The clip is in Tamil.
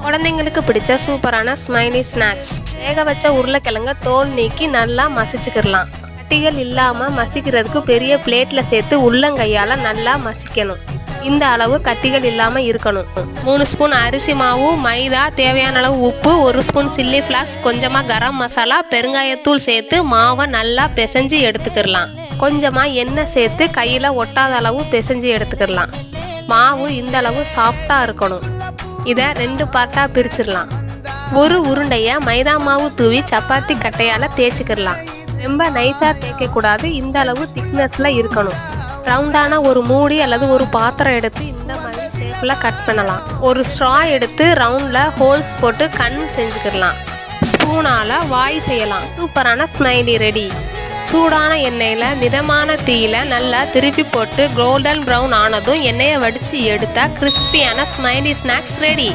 குழந்தைங்களுக்கு பிடிச்ச சூப்பரான ஸ்மைலி ஸ்நாக்ஸ். வேக வச்ச உருளைக்கிழங்க தோல் நீக்கி நல்லா மசிச்சுக்கிடலாம். கட்டிகள் இல்லாம மசிக்கிறதுக்கு பெரிய பிளேட்ல சேர்த்து உள்ளங்கையால நல்லா மசிக்கணும். இந்த அளவு கட்டிகள் இல்லாம இருக்கணும். 3 ஸ்பூன் அரிசி மாவு, மைதா, தேவையான அளவு உப்பு, 1 ஸ்பூன் சில்லி ஃபிளாக்ஸ், கொஞ்சமா கரம் மசாலா, பெருங்காயத்தூள் சேர்த்து மாவை நல்லா பிசைஞ்சு எடுத்துக்கிடலாம். கொஞ்சமா எண்ணெய் சேர்த்து கையில ஒட்டாத அளவு பிசைஞ்சு எடுத்துக்கிடலாம். மாவு இந்த அளவு சாஃப்டா இருக்கணும். இதை 2 பார்ட்டா பிரிச்சிடலாம். ஒரு உருண்டைய மைதா மாவு தூவி சப்பாத்தி கட்டையால தேய்ச்சிக்கிடலாம். ரொம்ப நைஸா தேய்க்க கூடாது. இந்த அளவு திக்னஸ்ல இருக்கணும். ரவுண்டான ஒரு மூடி அல்லது ஒரு பாத்திரம் எடுத்து இந்த மாதிரி ஷேப்ல கட் பண்ணலாம். ஒரு ஸ்ட்ரா எடுத்து ரவுண்ட்ல ஹோல்ஸ் போட்டு கண் செஞ்சுக்கிடலாம். ஸ்பூனால வாய் செய்யலாம். சூப்பரான ஸ்மைலி ரெடி. சூடான எண்ணெயில மிதமான தீயில நல்லா திருப்பி போட்டு கோல்டன் ப்ரௌன் ஆனதும் எண்ணெயை வடிச்சு எடுத்தா கிறிஸ்பியான ஸ்மைலி ஸ்நாக்ஸ் ரெடி.